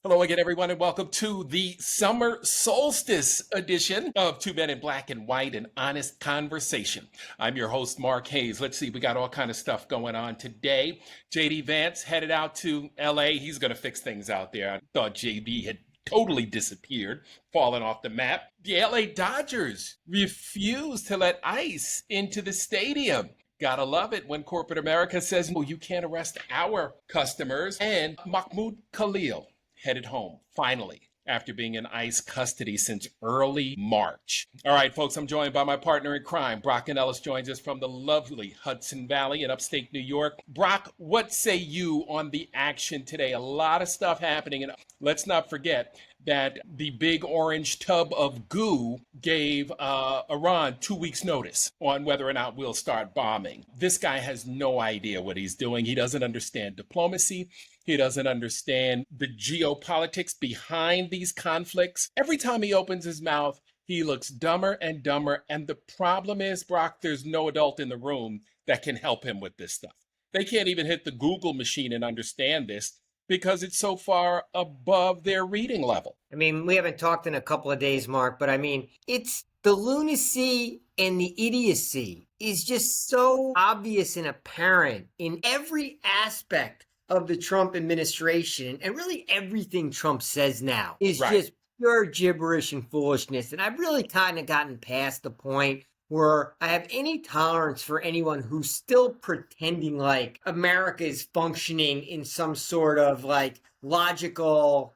Hello again, everyone, and welcome to the summer solstice edition of Two Men in Black and White, an honest conversation. I'm your host, Mark Hayes. Let's see, we got all kind of stuff going on today. JD Vance headed out to LA. He's going to fix things out there. I thought JD had totally disappeared, fallen off the map. The LA Dodgers refused to let ICE into the stadium. Gotta love it when corporate America says, well, you can't arrest our customers. And Mahmoud Khalil headed home, finally, after being in ICE custody since early March. All right, folks, I'm joined by my partner in crime. Brock Ganeles joins us from the lovely Hudson Valley in upstate New York. Brock, what say you on the action today? A lot of stuff happening, and let's not forget that the big orange tub of goo gave Iran 2 weeks notice on whether or not we'll start bombing. This guy has no idea what he's doing. He doesn't understand diplomacy. He doesn't understand the geopolitics behind these conflicts. Every time he opens his mouth, he looks dumber and dumber. And the problem is, Brock, there's no adult in the room that can help him with this stuff. They can't even hit the Google machine and understand this because it's so far above their reading level. I mean, we haven't talked in a couple of days, Mark, but I mean, it's the lunacy and the idiocy is just so obvious and apparent in every aspect of the Trump administration, and really everything Trump says now is just pure gibberish and foolishness. And I've really kind of gotten past the point where I have any tolerance for anyone who's still pretending like America is functioning in some sort of like logical,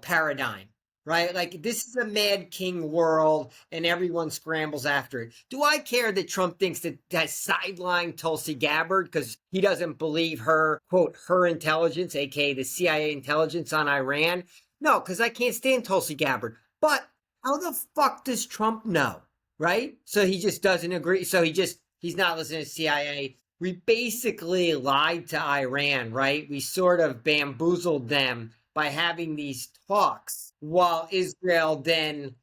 paradigm, right? Like this is a Mad King world and everyone scrambles after it. Do I care that Trump thinks that sidelined Tulsi Gabbard because he doesn't believe her, quote, her intelligence, aka the CIA intelligence on Iran? No, because I can't stand Tulsi Gabbard. But how the fuck does Trump know? Right? So he just doesn't agree. So he's not listening to CIA. We basically lied to Iran, right? We sort of bamboozled them by having these talks while Israel then,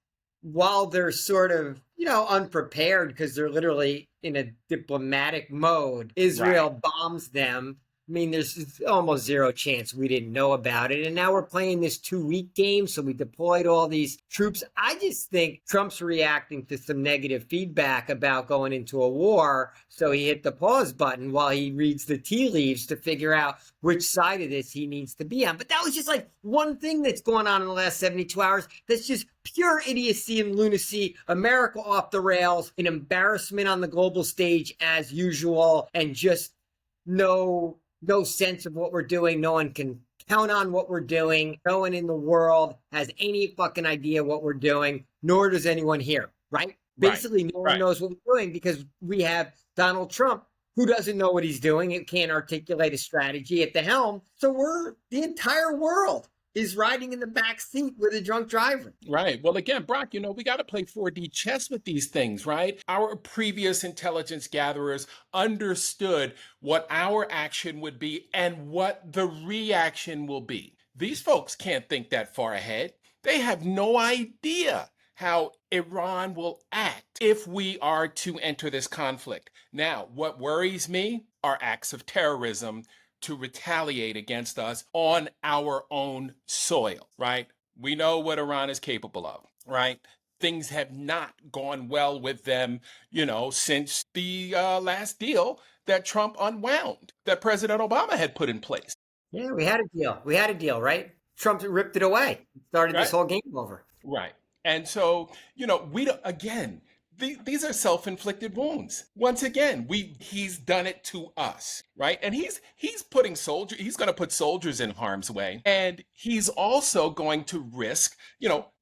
while they're sort of, unprepared because they're literally in a diplomatic mode, Israel bombs them. I mean, there's almost zero chance we didn't know about it. And now we're playing this 2-week game. So we deployed all these troops. I just think Trump's reacting to some negative feedback about going into a war. So he hit the pause button while he reads the tea leaves to figure out which side of this he needs to be on. But that was just like one thing that's going on in the last 72 hours. That's just pure idiocy and lunacy. America off the rails, an embarrassment on the global stage as usual, and just no sense of what we're doing. No one can count on what we're doing. No one in the world has any fucking idea what we're doing, nor does anyone here, right? Basically, no one knows what we're doing because we have Donald Trump, who doesn't know what he's doing and can't articulate a strategy at the helm. So the entire world is riding in the back seat with a drunk driver. Right. Well, again, Brock, we got to play 4D chess with these things, right? Our previous intelligence gatherers understood what our action would be and what the reaction will be. These folks can't think that far ahead. They have no idea how Iran will act if we are to enter this conflict. Now, what worries me are acts of terrorism to retaliate against us on our own soil, right? We know what Iran is capable of, right? Things have not gone well with them, since the last deal that Trump unwound, that President Obama had put in place. Yeah, we had a deal, right? Trump ripped it away, started this whole game over. Right. And so, we don't, again, these are self-inflicted wounds. Once again, he's done it to us, right? And he's going to put soldiers in harm's way. And he's also going to risk,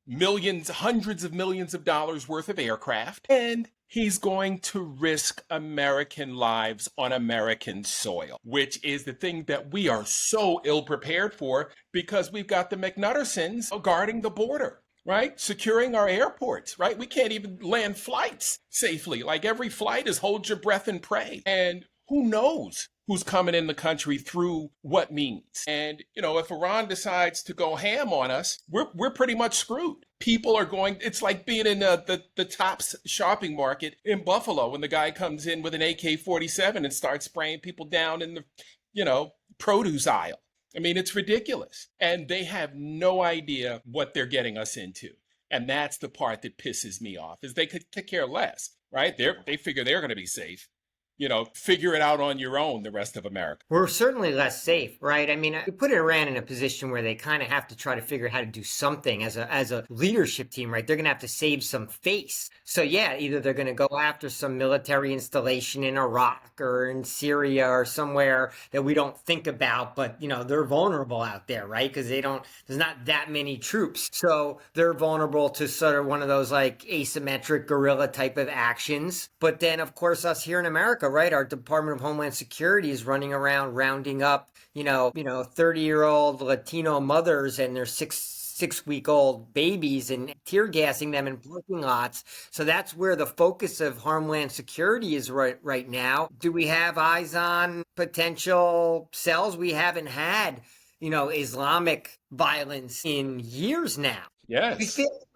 millions, hundreds of millions of dollars worth of aircraft. And he's going to risk American lives on American soil, which is the thing that we are so ill prepared for because we've got the McNuttersons guarding the border. Right? Securing our airports, right? We can't even land flights safely. Like every flight is hold your breath and pray. And who knows who's coming in the country through what means. And, if Iran decides to go ham on us, we're pretty much screwed. People are going, it's like being in the Tops shopping market in Buffalo when the guy comes in with an AK-47 and starts spraying people down in the, produce aisle. I mean, it's ridiculous. And they have no idea what they're getting us into. And that's the part that pisses me off is they could care less, right? They figure they're going to be safe. Figure it out on your own, the rest of America. We're certainly less safe, right? I mean, you put Iran in a position where they kind of have to try to figure out how to do something as a leadership team, right? They're going to have to save some face. So yeah, either they're going to go after some military installation in Iraq or in Syria or somewhere that we don't think about, but they're vulnerable out there, right? Because there's not that many troops. So they're vulnerable to sort of one of those like asymmetric guerrilla type of actions. But then of course us here in America, right? Our Department of Homeland Security is running around rounding up, 30-year-old Latino mothers and their six-week-old babies and tear gassing them in parking lots. So that's where the focus of Homeland Security is right now. Do we have eyes on potential cells? We haven't had, Islamic violence in years now. Yes. We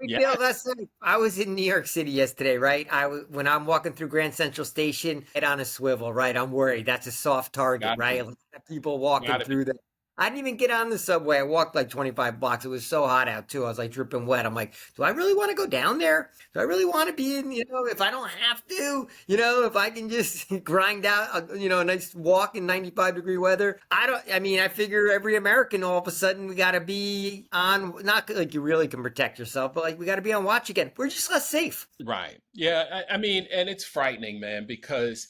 feel less safe. I was in New York City yesterday, right? When I'm walking through Grand Central Station, head on a swivel, right? I'm worried. That's a soft target, right? A lot of people walking through there. I didn't even get on the subway. I walked like 25 blocks. It was so hot out too. I was like dripping wet. I'm like, do I really want to go down there? Do I really want to be in, if I don't have to, if I can just grind out, a nice walk in 95-degree weather. I figure every American all of a sudden we got to be on, not like you really can protect yourself, but like we got to be on watch again. We're just less safe. Right. Yeah. I mean, and it's frightening, man, because,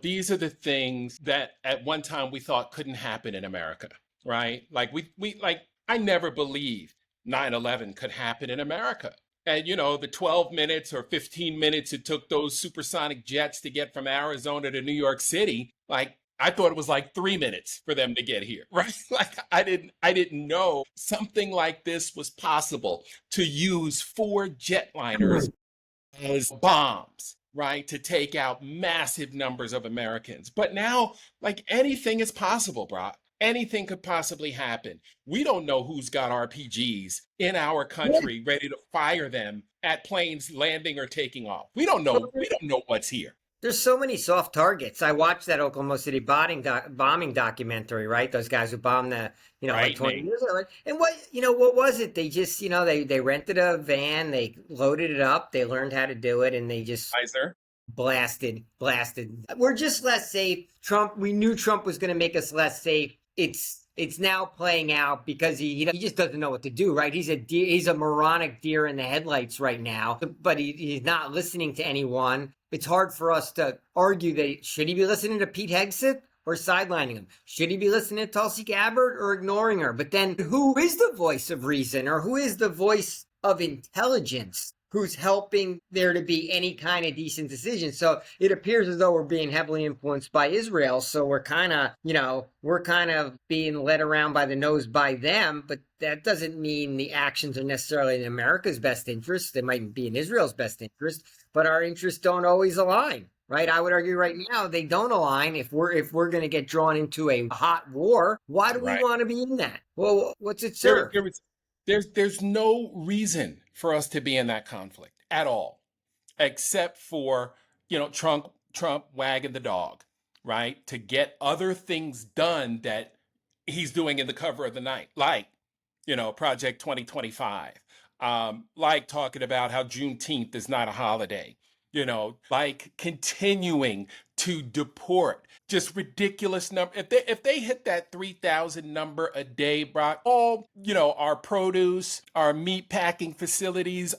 these are the things that at one time we thought couldn't happen in America. Right? Like I never believed 9/11 could happen in America. And the 12 minutes or 15 minutes it took those supersonic jets to get from Arizona to New York City, like I thought it was like 3 minutes for them to get here, right? Like I didn't know something like this was possible, to use 4 jetliners as bombs, right? To take out massive numbers of Americans. But now, like, anything is possible, Brock. Anything could possibly happen. We don't know who's got RPGs in our country ready to fire them at planes landing or taking off. We don't know. We don't know what's here. There's so many soft targets. I watched that Oklahoma City bombing documentary, right? Those guys who bombed the, like 20 years ago. And what was it? They just, they rented a van, they loaded it up, they learned how to do it, and they just blasted. We're just less safe. We knew Trump was going to make us less safe. It's now playing out because he just doesn't know what to do, right? He's a moronic deer in the headlights right now, but he's not listening to anyone. It's hard for us to argue that should he be listening to Pete Hegseth or sidelining him? Should he be listening to Tulsi Gabbard or ignoring her? But then who is the voice of reason, or who is the voice of intelligence? Who's helping there to be any kind of decent decision? So it appears as though we're being heavily influenced by Israel. So we're kind of being led around by the nose by them. But that doesn't mean the actions are necessarily in America's best interest. They might be in Israel's best interest, but our interests don't always align. Right, I would argue right now they don't align. If we're going to get drawn into a hot war, why do we want to be in that? Well, what's it serve? There's no reason for us to be in that conflict at all, except for, Trump wagging the dog, right? To get other things done that he's doing in the cover of the night, like, Project 2025, like talking about how Juneteenth is not a holiday, like continuing to deport just ridiculous number. If they hit that 3,000 number a day, Brock, all, our produce, our meat packing facilities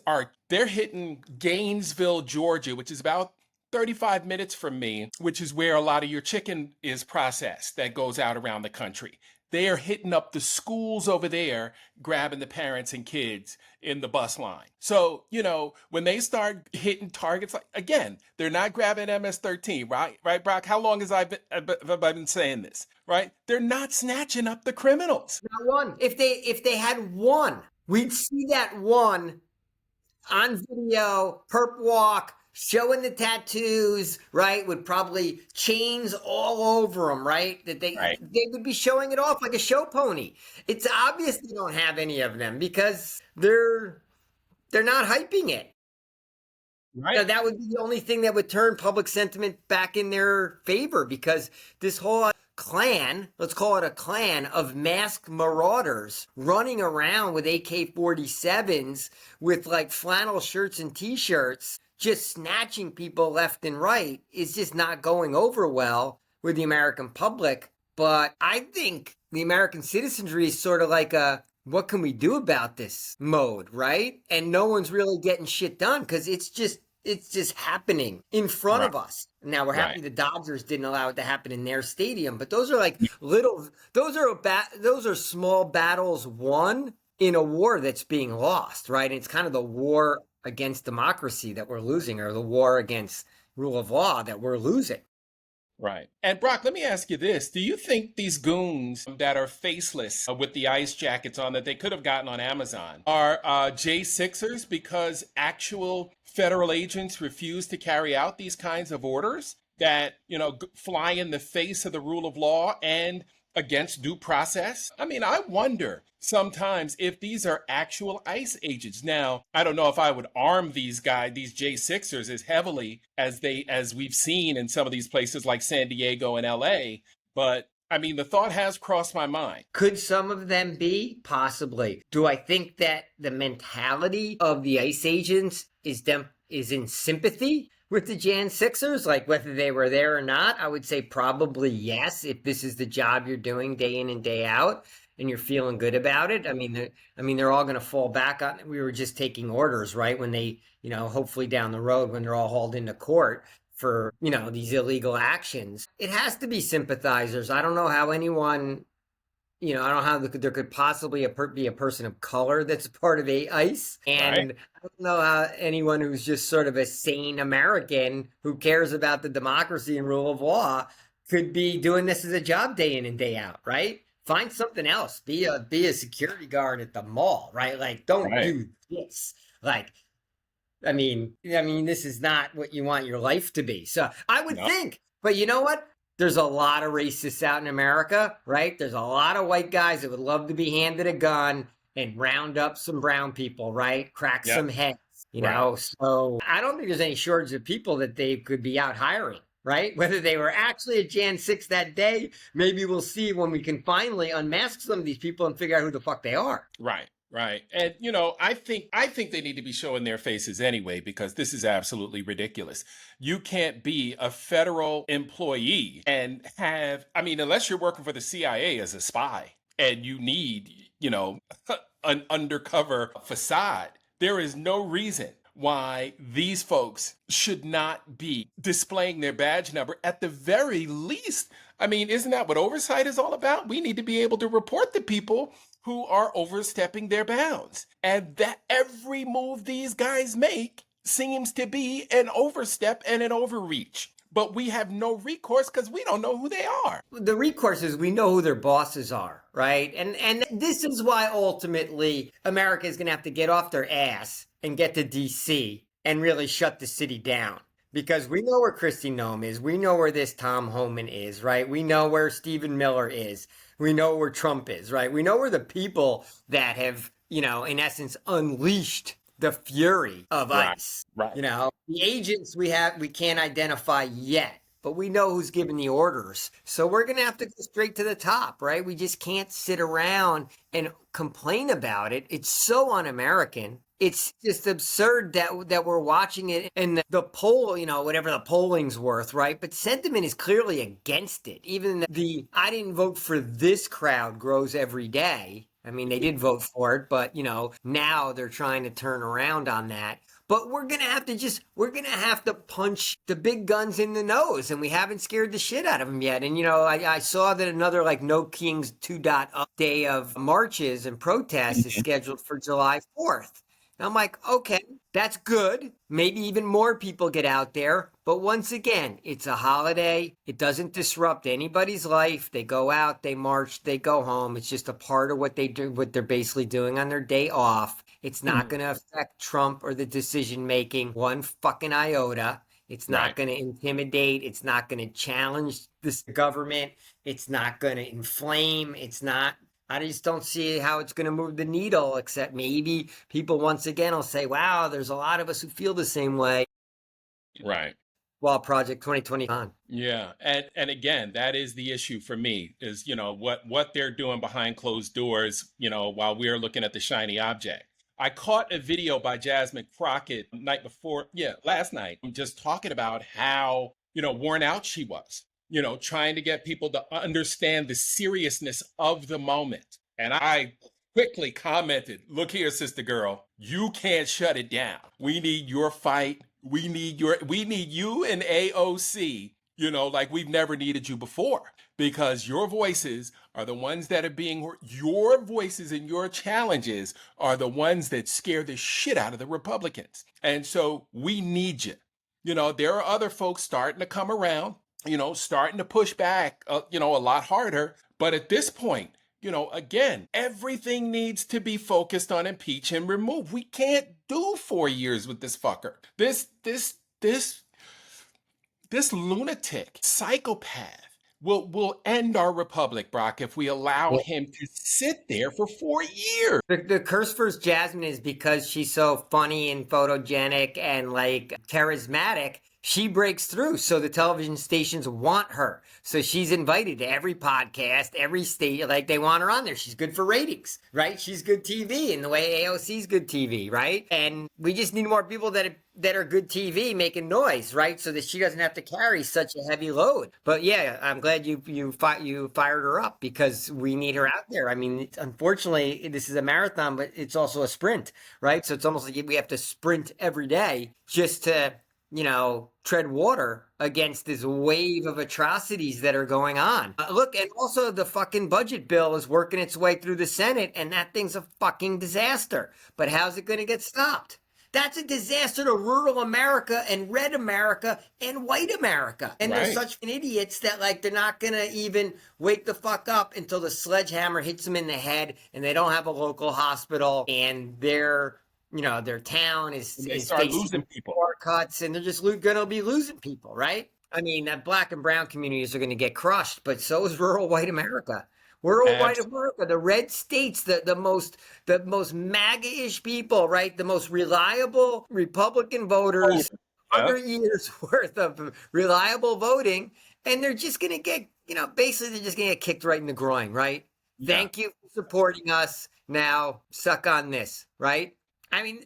they're hitting Gainesville, Georgia, which is about 35 minutes from me, which is where a lot of your chicken is processed that goes out around the country. They are hitting up the schools over there, grabbing the parents and kids in the bus line. So, when they start hitting targets, like, again, they're not grabbing MS-13, right? Right, Brock? How long have I been saying this, right? They're not snatching up the criminals. Not one. If they had one, we'd see that one on video, perp walk, showing the tattoos, right, with probably chains all over them, right? That they would be showing it off like a show pony. It's obvious they don't have any of them because they're not hyping it. Right. That would be the only thing that would turn public sentiment back in their favor, because this whole clan, let's call it a clan of masked marauders running around with AK-47s with like flannel shirts and t-shirts, just snatching people left and right, is just not going over well with the American public. But I think the American citizenry is sort of like a, what can we do about this mode, right? And no one's really getting shit done because it's just happening in front of us. Now we're happy the Dodgers didn't allow it to happen in their stadium, but those are like those are small battles won in a war that's being lost, right? And it's kind of the war against democracy that we're losing, or the war against rule of law that we're losing. Right. And Brock, let me ask you this. Do you think these goons that are faceless with the ice jackets on that they could have gotten on Amazon are J6ers because actual federal agents refuse to carry out these kinds of orders that, fly in the face of the rule of law and against due process? I mean, I wonder sometimes if these are actual ICE agents. Now, I don't know if I would arm these J6ers, as heavily as we've seen in some of these places like San Diego and LA, but I mean, the thought has crossed my mind. Could some of them be? Possibly. Do I think that the mentality of the ICE agents is in sympathy with the Jan Sixers, like whether they were there or not? I would say probably yes, if this is the job you're doing day in and day out and you're feeling good about it. I mean, they're all going to fall back on, we were just taking orders, right? When they, hopefully down the road when they're all hauled into court for, these illegal actions. It has to be sympathizers. I don't know how anyone, I don't know how there could possibly be a person of color that's part of ICE. And I don't know how anyone who's just sort of a sane American who cares about the democracy and rule of law could be doing this as a job day in and day out, right? Find something else. Be a security guard at the mall, right? Like, don't do this. Like, I mean, this is not what you want your life to be. So I would think, but you know what? There's a lot of racists out in America, right? There's a lot of white guys that would love to be handed a gun and round up some brown people, right? Crack some heads, you know? So I don't think there's any shortage of people that they could be out hiring, right? Whether they were actually at Jan 6 that day, maybe we'll see when we can finally unmask some of these people and figure out who the fuck they are. Right. And, I think they need to be showing their faces anyway, because this is absolutely ridiculous. You can't be a federal employee and unless you're working for the CIA as a spy and you need, an undercover facade, there is no reason why these folks should not be displaying their badge number at the very least. I mean, isn't that what oversight is all about? We need to be able to report the people who are overstepping their bounds. And that every move these guys make seems to be an overstep and an overreach. But we have no recourse because we don't know who they are. The recourse is we know who their bosses are, right? And this is why ultimately America is going to have to get off their ass and get to D.C. and really shut the city down. Because we know where Kristi Noem is. We know where this Tom Homan is, right? We know where Stephen Miller is. We know where Trump is, right? We know where the people that have, in essence, unleashed the fury of ICE. Right. The agents we can't identify yet, but we know who's giving the orders. So we're going to have to go straight to the top, right? We just can't sit around and complain about it. It's so un-American. It's just absurd that we're watching it and the poll, whatever the polling's worth, right? But sentiment is clearly against it. Even the I didn't vote for this crowd grows every day. I mean, they did vote for it, but, now they're trying to turn around on that. But we're going to have to punch the big guns in the nose, and we haven't scared the shit out of them yet. And, I saw that another No Kings 2.0 day of marches and protests is scheduled for July 4th. And I'm like, okay, that's good. Maybe even more people get out there. But once again, it's a holiday. It doesn't disrupt anybody's life. They go out, they march, they go home. It's just a part of what they do, what they're basically doing on their day off. It's not going to affect Trump or the decision making one fucking iota. It's not going to intimidate. It's not going to challenge this government. It's not going to inflame. I just don't see how it's going to move the needle, except maybe people once again will say, wow, there's a lot of us who feel the same way. Right. while Project 2020 on. Yeah, and again, that is the issue for me is, what they're doing behind closed doors, while we're looking at the shiny object. I caught a video by Jasmine Crockett night before, yeah, last night, just talking about how, worn out she was, trying to get people to understand the seriousness of the moment. And I quickly commented, "Look here, sister girl, you can't shut it down. We need your fight. We need you and AOC, like we've never needed you before, because your voices are the ones that are being heard. Your voices and your challenges are the ones that scare the shit out of the Republicans. And so we need you. There are other folks starting to come around, starting to push back, a lot harder. But at this point, again, everything needs to be focused on impeach and remove. We can't do 4 years with this fucker. This lunatic psychopath will end our republic, Brock, if we allow him to sit there for 4 years. The curse for Jasmine is because she's so funny and photogenic and like charismatic. She breaks through, so the television stations want her. So she's invited to every podcast, every state, like they want her on there. She's good for ratings, right? She's good TV in the way AOC's good TV, right? And we just need more people that are good TV making noise, right? So that she doesn't have to carry such a heavy load. But yeah, I'm glad you fired her up because we need her out there. I mean, unfortunately, this is a marathon, but it's also a sprint, right? So it's almost like we have to sprint every day just to tread water against this wave of atrocities that are going on. Look, and also the fucking budget bill is working its way through the Senate, and that thing's a fucking disaster. But how's it going to get stopped? That's a disaster to rural America and red America and white America. And they're such idiots that they're not going to even wake the fuck up until the sledgehammer hits them in the head and they don't have a local hospital and their town is facing losing people. Power cuts, and they're just going to be losing people, right? I mean, black and brown communities are going to get crushed, but so is rural white America. Rural white America, the red states, the most MAGA-ish people, right? The most reliable Republican voters, 100 years worth of reliable voting, and they're just going to get, basically they're just going to get kicked right in the groin, right? Yeah. Thank you for supporting us. Now suck on this, right? I mean,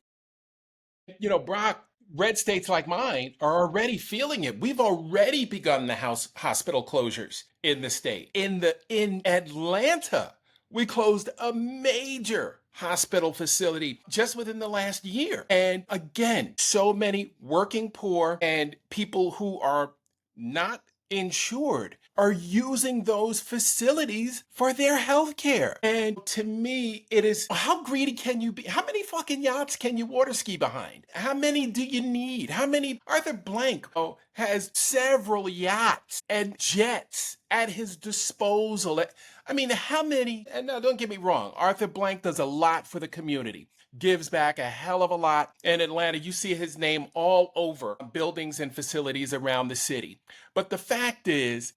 Brock, red states like mine are already feeling it. We've already begun the hospital closures in the state. In Atlanta, we closed a major hospital facility just within the last year. And again, so many working poor and people who are not insured are using those facilities for their health care. And to me, it is, how greedy can you be? How many fucking yachts can you water ski behind? How many do you need? How many? Arthur Blank has several yachts and jets at his disposal. I mean, how many? And now don't get me wrong, Arthur Blank does a lot for the community, gives back a hell of a lot. In Atlanta, you see his name all over buildings and facilities around the city. But the fact is,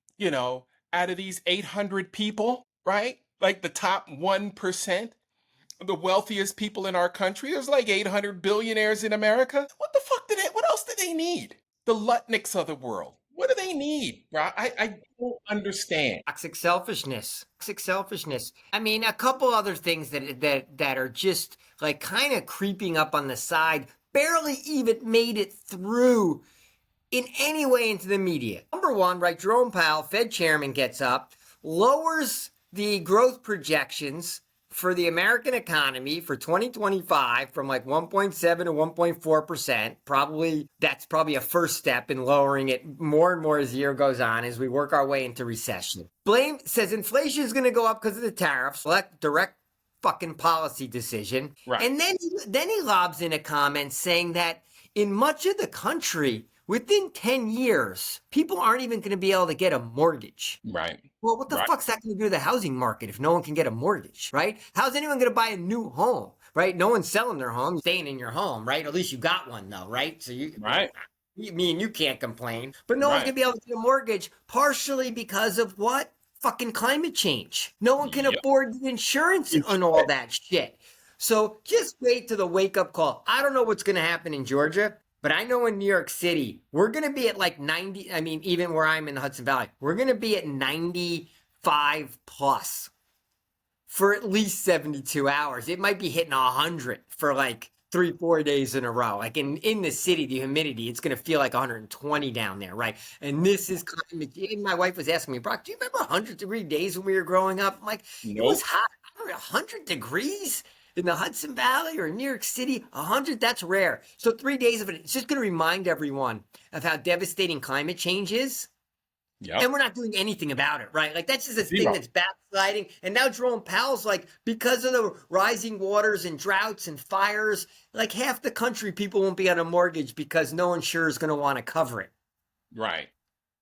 out of these 800 people, right? Like the top 1%, the wealthiest people in our country, there's like 800 billionaires in America. What the fuck what else do they need? The Lutnicks of the world. What do they need, bro? I don't understand. Toxic selfishness. I mean, a couple other things that are just kind of creeping up on the side, barely even made it through in any way into the media. Number one, right, Jerome Powell, Fed chairman, gets up, lowers the growth projections for the American economy for 2025 from 1.7 to 1.4%. That's probably a first step in lowering it more and more as the year goes on as we work our way into recession. Says inflation is going to go up because of the tariffs, direct fucking policy decision. Right. And then he lobs in a comment saying that in much of the country, within 10 years, people aren't even going to be able to get a mortgage. Right. Well, what the fuck's that going to do to the housing market if no one can get a mortgage, right? How's anyone going to buy a new home, right? No one's selling their home, staying in your home, right? At least you got one, though, right? So me and you can't complain. But no one's going to be able to get a mortgage, partially because of what? Fucking climate change. No one can afford the insurance and all that shit. So just wait to the wake-up call. I don't know what's going to happen in Georgia, But I know in New York City, we're going to be at like 90. I mean, even where I'm in the Hudson Valley, we're going to be at 95 plus for at least 72 hours. It might be hitting 100 for like 3-4 days in a row. Like in the city, the humidity, it's going to feel like 120 down there, right? And this is climate. My wife was asking me, Brock, do you remember 100-degree days when we were growing up? I'm like, it was Nope. hot. 100 degrees in the Hudson Valley or New York City, 100, that's rare. So 3 days of it, it's just going to remind everyone of how devastating climate change is. Yep. And we're not doing anything about it, right? Like, that's just a thing Zero. that's backsliding. And now Jerome Powell's like, because of the rising waters and droughts and fires, like half the country, people won't be on a mortgage because no insurer is going to want to cover it. Right.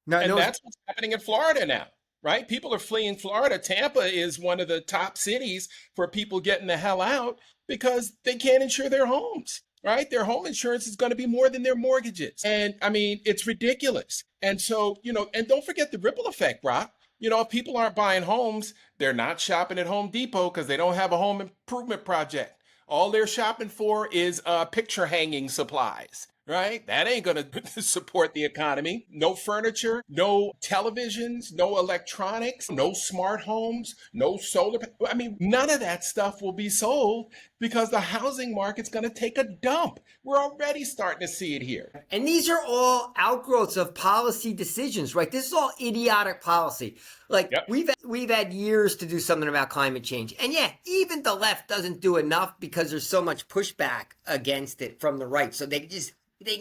No, And no, that's what's happening in Florida now, right? People are fleeing Florida. Tampa is one of the top cities for people getting the hell out because they can't insure their homes, right? Their home insurance is going to be more than their mortgages. And I mean, it's ridiculous. And so, and don't forget the ripple effect, Brock. If people aren't buying homes, they're not shopping at Home Depot because they don't have a home improvement project. All they're shopping for is picture hanging supplies, right? That ain't going to support the economy. No furniture, no televisions, no electronics, no smart homes, no solar. I mean, none of that stuff will be sold because the housing market's going to take a dump. We're already starting to see it here. And these are all outgrowths of policy decisions, right? This is all idiotic policy. Like, Yep. we've had years to do something about climate change. And yeah, even the left doesn't do enough because there's so much pushback against it from the right. So they can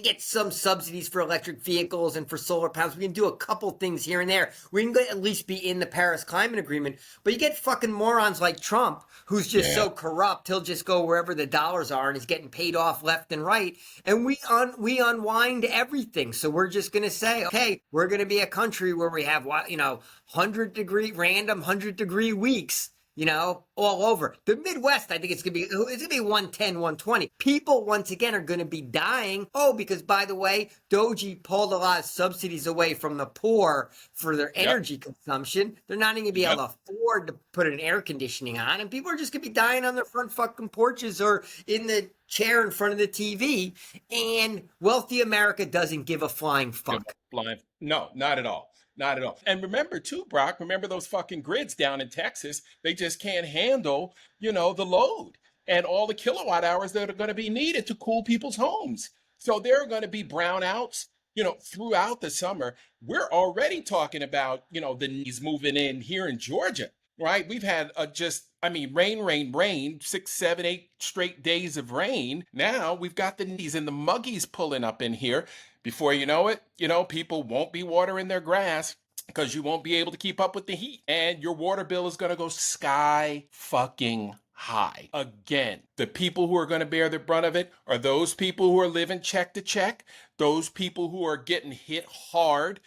get some subsidies for electric vehicles and for solar panels. We can do a couple things here and there. We can at least be in the Paris Climate Agreement. But you get fucking morons like Trump, who's just so corrupt, he'll just go wherever the dollars are and is getting paid off left and right. And we unwind everything. So we're just going to say, okay, we're going to be a country where we have, 100-degree weeks. All over the Midwest. I think it's gonna be 110, 120. People once again are gonna be dying. Oh, because by the way, Doji pulled a lot of subsidies away from the poor for their energy consumption. They're not even gonna be able to afford to put an air conditioning on, and people are just gonna be dying on their front fucking porches or in the chair in front of the TV. And wealthy America doesn't give a flying fuck. No, not at all. Not at all. And remember too, Brock, remember those fucking grids down in Texas? They just can't handle, the load and all the kilowatt hours that are going to be needed to cool people's homes. So there are going to be brownouts, throughout the summer. We're already talking about, the needs moving in here in Georgia, right? We've had rain, 6, 7, 8 straight days of rain. Now we've got the knees and the muggies pulling up in here. Before you know it, people won't be watering their grass because you won't be able to keep up with the heat. And your water bill is going to go sky fucking high. Again, the people who are going to bear the brunt of it are those people who are living check to check, those people who are getting hit hard,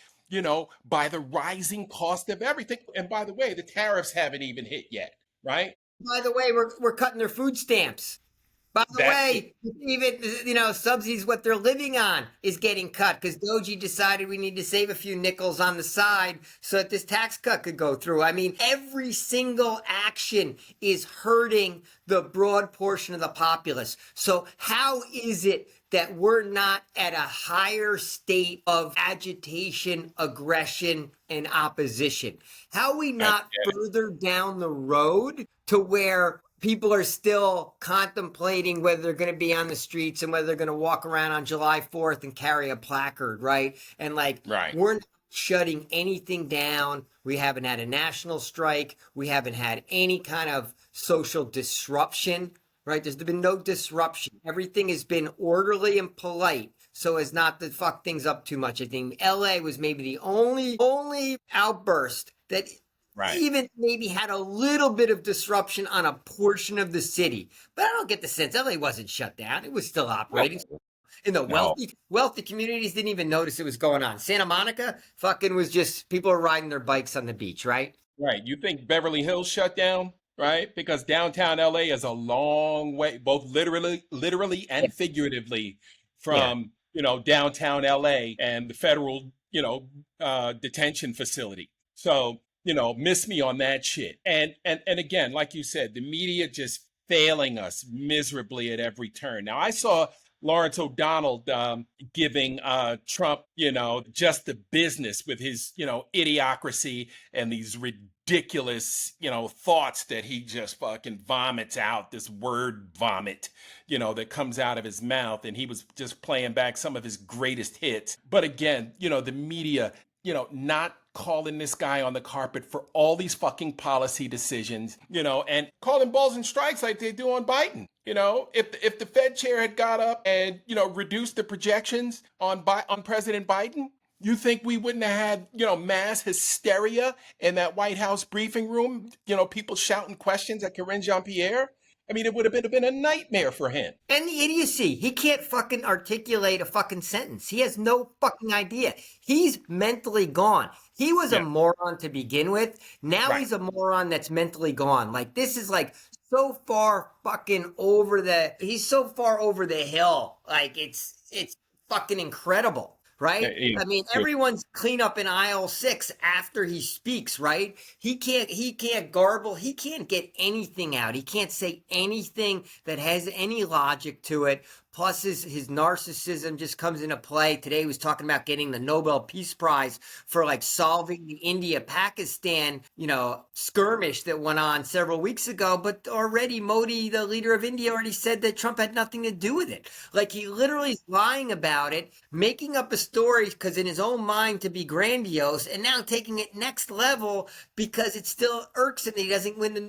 by the rising cost of everything. And by the way, the tariffs haven't even hit yet, right? By the way, we're cutting their food stamps. By the way, even, subsidies, what they're living on is getting cut because Doji decided we need to save a few nickels on the side so that this tax cut could go through. I mean, every single action is hurting the broad portion of the populace. So how is it that we're not at a higher state of agitation, aggression, and opposition? How are we not further down the road to where people are still contemplating whether they're going to be on the streets and whether they're going to walk around on July 4th and carry a placard, right? And we're not shutting anything down. We haven't had a national strike. We haven't had any kind of social disruption, right? There's been no disruption. Everything has been orderly and polite so as not to fuck things up too much. I think LA was maybe the only outburst that even maybe had a little bit of disruption on a portion of the city. But I don't get the sense LA wasn't shut down. It was still operating. In the wealthy communities didn't even notice it was going on. Santa Monica fucking was just people are riding their bikes on the beach, right? Right. You think Beverly Hills shut down, right? Because downtown LA is a long way, both literally and figuratively from, downtown LA and the federal, detention facility. So, miss me on that shit. And again, like you said, the media just failing us miserably at every turn. Now, I saw Lawrence O'Donnell giving Trump, just the business with his, idiocracy and these ridiculous, thoughts that he just fucking vomits out, this word vomit, that comes out of his mouth. And he was just playing back some of his greatest hits. But again, the media, not calling this guy on the carpet for all these fucking policy decisions, and calling balls and strikes like they do on Biden. If the Fed chair had got up and, reduced the projections on President Biden, you think we wouldn't have had, mass hysteria in that White House briefing room, people shouting questions at Karine Jean-Pierre? I mean, it would have been a nightmare for him. And the idiocy. He can't fucking articulate a fucking sentence. He has no fucking idea. He's mentally gone. He was a moron to begin with. Now he's a moron that's mentally gone. Like, this is like so far fucking he's so far over the hill. Like, it's fucking incredible. Right? I mean, everyone's clean up in aisle 6 after he speaks, right? He can't garble. He can't get anything out. He can't say anything that has any logic to it. Plus his narcissism just comes into play. Today he was talking about getting the Nobel Peace Prize for like solving the India-Pakistan, skirmish that went on several weeks ago. But already Modi, the leader of India, already said that Trump had nothing to do with it. Like, he literally is lying about it, making up a story because in his own mind to be grandiose, and now taking it next level because it still irks him that he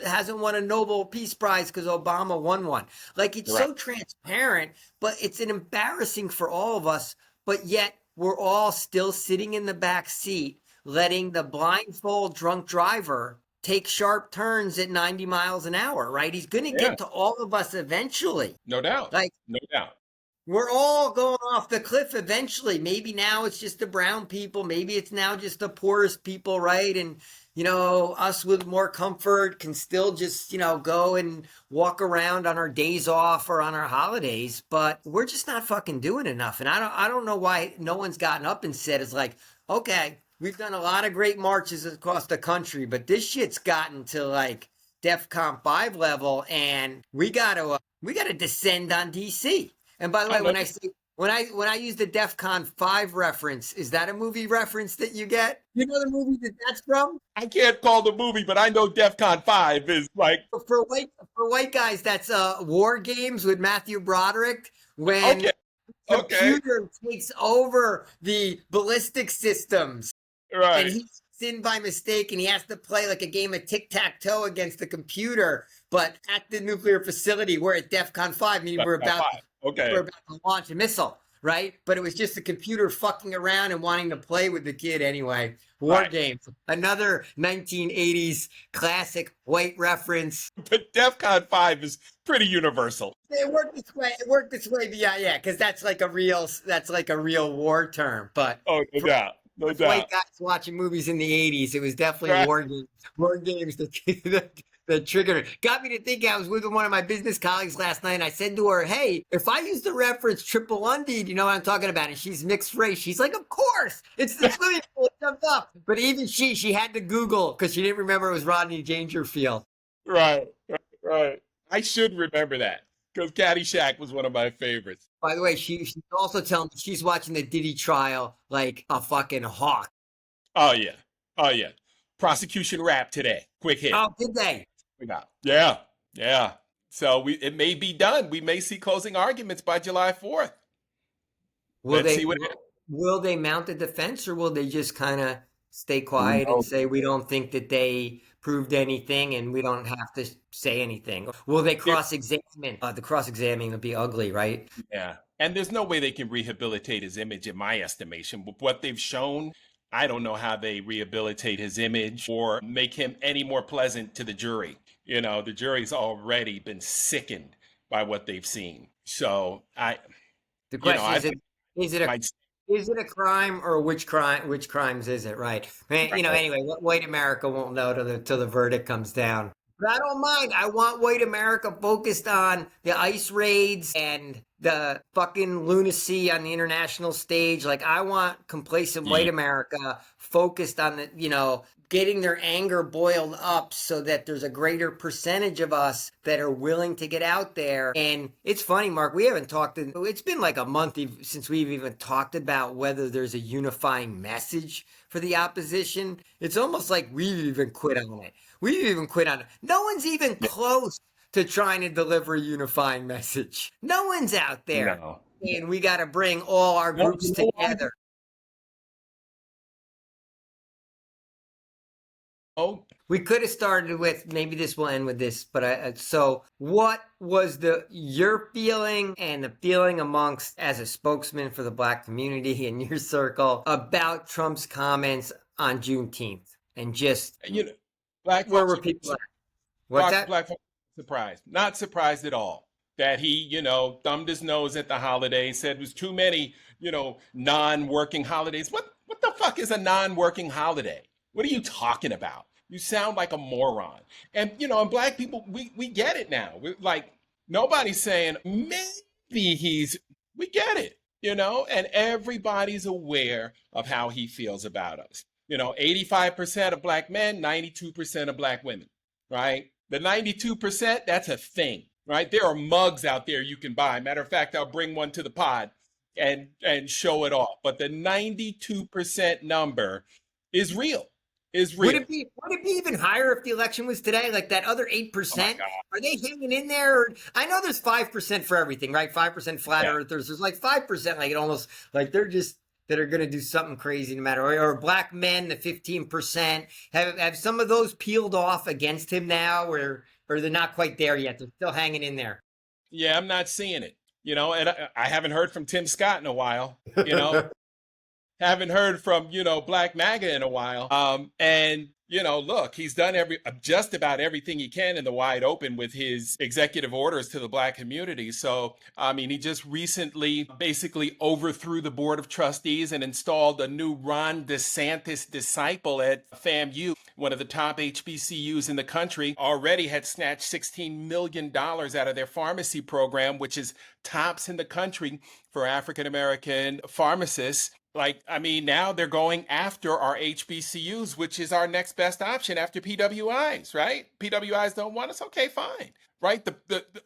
hasn't won a Nobel Peace Prize because Obama won one. Like, it's so transparent. But it's an embarrassing for all of us, but yet we're all still sitting in the back seat, letting the blindfold drunk driver take sharp turns at 90 miles an hour, right? He's going to get to all of us eventually. No doubt. No doubt. We're all going off the cliff eventually. Maybe now it's just the brown people. Maybe it's now just the poorest people, right? And, us with more comfort can still just, go and walk around on our days off or on our holidays. But we're just not fucking doing enough. And I don't know why no one's gotten up and said, it's like, okay, we've done a lot of great marches across the country, but this shit's gotten to like DEFCON 5 level, and we got to descend on DC. And by the way, when I use the DEFCON 5 reference, is that a movie reference that you get? You know the movie that's from? I can't call the movie, but I know DEFCON 5 is like... For white guys, that's War Games with Matthew Broderick, when the computer takes over the ballistic systems. Right. And he's in by mistake, and he has to play like a game of tic-tac-toe against the computer, but at the nuclear facility, we're at DEFCON 5, meaning we're about to launch a missile, right? But it was just the computer fucking around and wanting to play with the kid anyway. War Games, another 1980s classic white reference. But DEFCON 5 is pretty universal. It worked this way, yeah, because that's like a real war term. But no doubt. No doubt. White guys watching movies in the 80s, it was definitely War Games that triggered it. Got me to think. I was with one of my business colleagues last night, and I said to her, hey, if I use the reference triple undied, you know what I'm talking about, and she's mixed race. She's like, of course. It's the swimming pool. It jumped up. But even she had to Google because she didn't remember it was Rodney Dangerfield. Right. I should remember that because Caddyshack was one of my favorites. By the way, she's also telling me she's watching the Diddy trial like a fucking hawk. Oh, yeah. Prosecution rap today. Quick hit. Oh, did they? Yeah. So it may be done. We may see closing arguments by July 4th. Will they mount a defense, or will they just kind of stay quiet and say we don't think that they proved anything and we don't have to say anything? Will they cross-examine? The cross-examining will be ugly, right? Yeah. And there's no way they can rehabilitate his image, in my estimation. With what they've shown, I don't know how they rehabilitate his image or make him any more pleasant to the jury. The jury's already been sickened by what they've seen. So the question is it a crime, or which crimes is it, right? Anyway, white America won't know till the verdict comes down. But I don't mind. I want white America focused on the ICE raids and the fucking lunacy on the international stage. Like, I want complacent white America focused on getting their anger boiled up so that there's a greater percentage of us that are willing to get out there. And it's funny, Mark, we haven't talked, it's been like a month since we've even talked about whether there's a unifying message for the opposition. It's almost like we've even quit on it. We've even quit on it. No one's even close to trying to deliver a unifying message. No one's out there. No. And we got to bring all our groups together. Oh, we could have started with, maybe this will end with this, but so what was your feeling and the feeling amongst, as a spokesman for the Black community in your circle, about Trump's comments on Juneteenth? And just, Black where folks were people at? What's that? Black folks surprised. Not surprised at all that he, thumbed his nose at the holiday, said it was too many, non-working holidays. What the fuck is a non-working holiday? What are you talking about? You sound like a moron. And, and Black people, we get it now. We're like, nobody's saying, maybe we get it, and everybody's aware of how he feels about us. 85% of Black men, 92% of Black women, right? The 92%, that's a thing, right? There are mugs out there you can buy. Matter of fact, I'll bring one to the pod and show it off. But the 92% number is real. Would it be even higher if the election was today? Like that other 8%? Are they hanging in there? I know there's 5% for everything, right? 5% flat earthers. There's like 5%, like it almost like they're just that are going to do something crazy no matter. Or Black men, the 15%. Have some of those peeled off against him now, or they're not quite there yet? They're still hanging in there. Yeah, I'm not seeing it. And I haven't heard from Tim Scott in a while. Haven't heard from, Black MAGA in a while. And, look, he's done just about everything he can in the wide open with his executive orders to the Black community. So, he just recently basically overthrew the board of trustees and installed a new Ron DeSantis disciple at FAMU, one of the top HBCUs in the country. Already had snatched $16 million out of their pharmacy program, which is tops in the country for African-American pharmacists. Now they're going after our HBCUs, which is our next best option after PWIs, right? PWIs don't want us. Okay, fine. Right?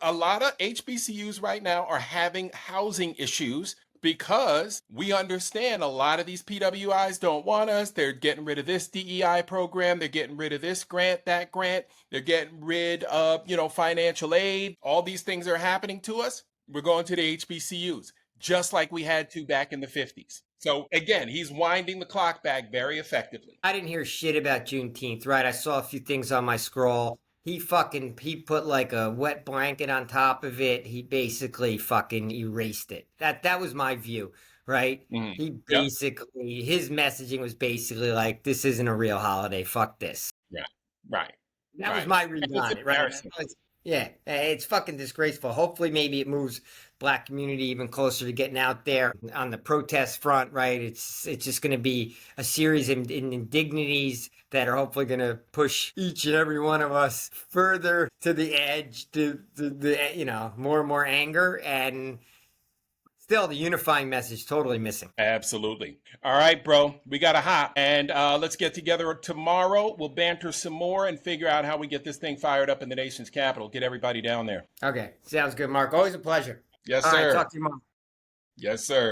A lot of HBCUs right now are having housing issues because we understand a lot of these PWIs don't want us. They're getting rid of this DEI program. They're getting rid of this grant, that grant. They're getting rid of, financial aid. All these things are happening to us. We're going to the HBCUs, just like we had to back in the 50s. So again, he's winding the clock back very effectively. I didn't hear shit about Juneteenth, right? I saw a few things on my scroll. He put like a wet blanket on top of it. He basically fucking erased it. That was my view, right? Mm-hmm. He basically, his messaging was basically like, this isn't a real holiday. Fuck this. Yeah, right. That was my read on it, right? Yeah, it's fucking disgraceful. Hopefully, maybe it moves Black community even closer to getting out there on the protest front, right? It's just going to be a series of indignities that are hopefully going to push each and every one of us further to the edge, to the more and more anger, and still the unifying message totally missing. Absolutely. All right, bro, we got to hop, and let's get together tomorrow. We'll banter some more and figure out how we get this thing fired up in the nation's capital. Get everybody down there. Okay, sounds good, Mark. Always a pleasure. Yes, sir. All right, sir. Talk to you tomorrow. Yes, sir.